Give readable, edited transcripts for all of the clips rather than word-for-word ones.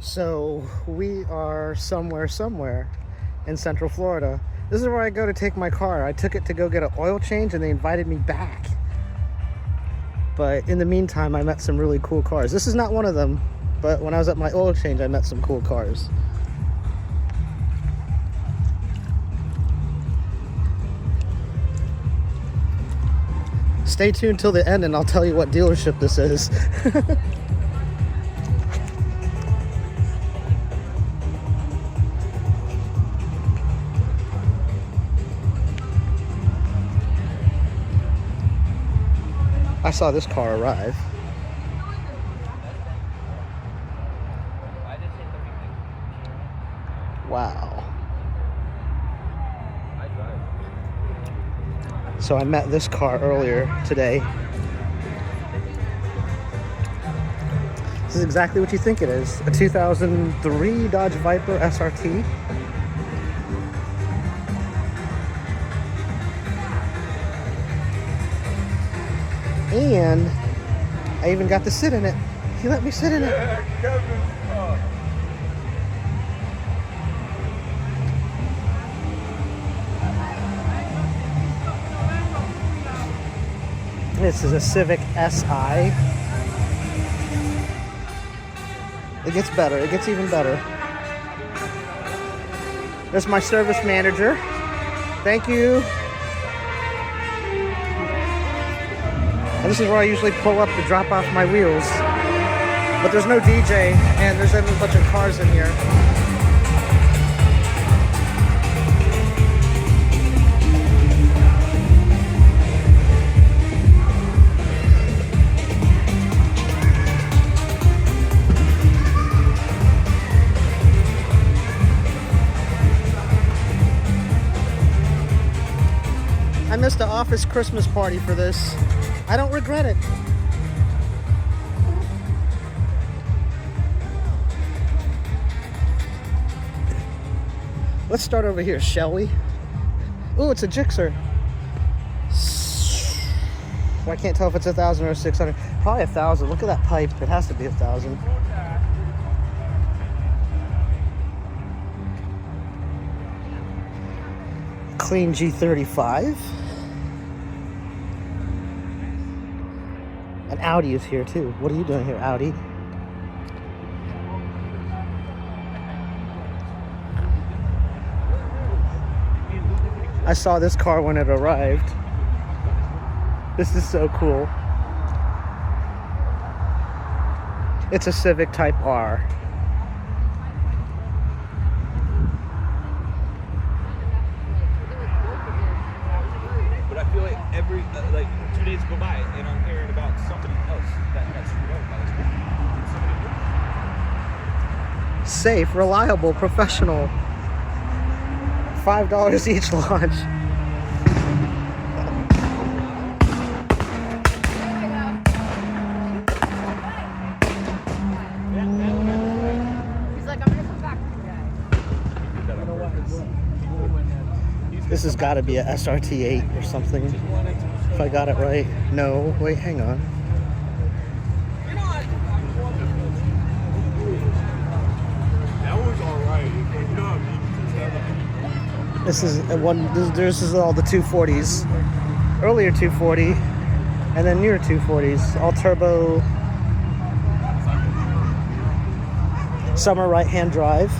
So we are somewhere in Central Florida. This is where I go to take my car. I took it to go get an oil change and they invited me back. But in the meantime, I met some really cool cars. This is not one of them, but when I was at my oil change, I met some cool cars. Stay tuned till the end and I'll tell you what dealership this is. I saw this car arrive. Wow. So I met this car earlier today. This is exactly what you think it is. A 2003 Dodge Viper SRT. And I even got to sit in it. He let me sit in it. This is a Civic SI. It gets better. It gets even better. There's my service manager. Thank you. And this is where I usually pull up to drop off my wheels. But there's no DJ, and there's a bunch of cars in here. I missed the office Christmas party for this. I don't regret it. Let's start over here, shall we? Ooh, it's a Gixxer. I can't tell if it's 1,000 or 600. Probably 1,000. Look at that pipe. It has to be 1,000. Clean G35. An Audi is here too. What are you doing here, Audi? I saw this car when it arrived. This is so cool. It's a Civic Type R. But I feel like every, like 2 days go by and I'm hearing about somebody else that got screwed up by this. Safe, reliable, professional. $5 each launch. He's like, I'm gonna come back for you guys. This has got to be a SRT8 or something. If I got it right. No, wait, hang on. That was alright. This is this is all the 240s. Earlier 240, and then newer 240s. All turbo. Summer right-hand drive.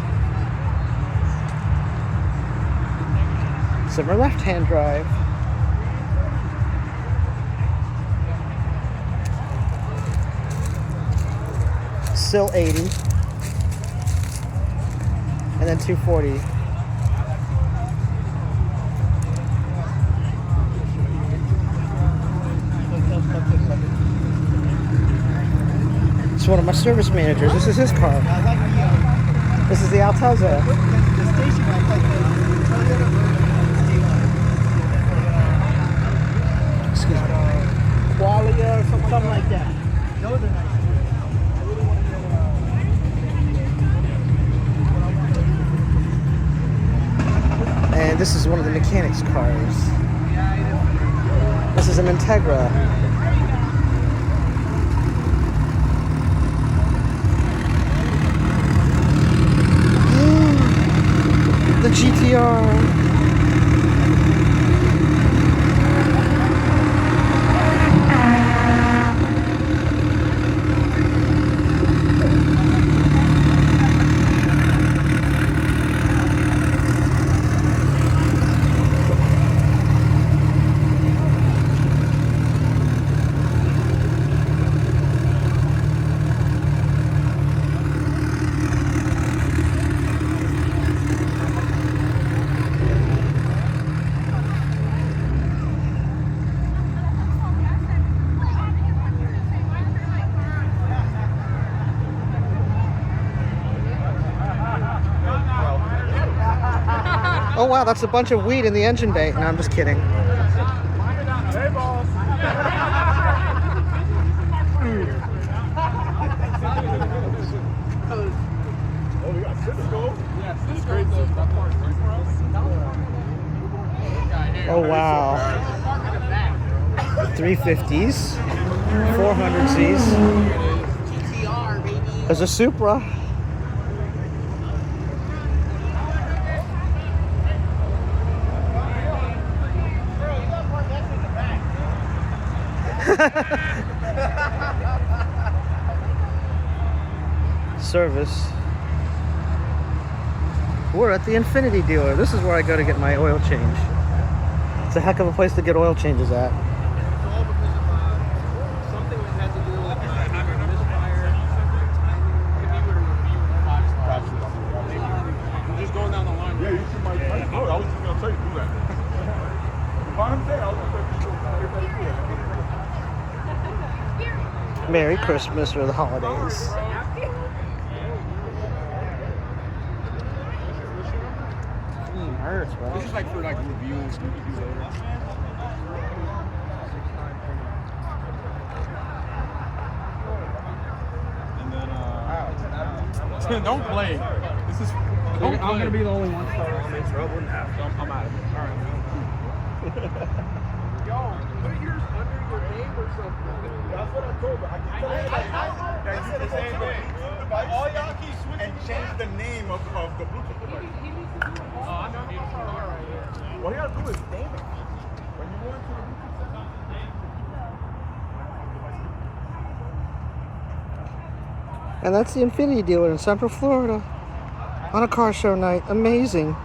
Summer left-hand drive. Still 80. And then 240. It's one of my service managers. This is his car. This is the Altezza. Excuse me. Qualia or something like that. Those are nice. And this is one of the mechanics' cars. This is an Integra. GTR. Oh wow, that's a bunch of weed in the engine bay. No, I'm just kidding. Hey, boss. Oh, we got Cisco. Yeah, Cisco's the part for us. Oh wow. 350s, 400Cs. GTR, baby. There's a Supra. Service. We're at the Infiniti dealer. This is where I go to get my oil change. It's a heck of a place to get oil changes at. Something that had to do with misfire, timing. Just going down the line. Yeah, you see my type. Oh, I was just going to tell you to do that. I'm saying, I was going to tell you everybody do that. Merry Christmas for the holidays. Hurts, bro. This is like for like reviewing Scooby-Doo later. And then, don't play. This is. I'm gonna be the only one starting. I'm in trouble now. I'm out of it. All right. Yo, put yours under your name or something. That's what I told her. I said the same thing. All y'all keep switching and change the name of the Bluetooth device. What you gotta do is name it. When you go into the Bluetooth center. And that's the Infiniti dealer in Central Florida on a car show night. Amazing.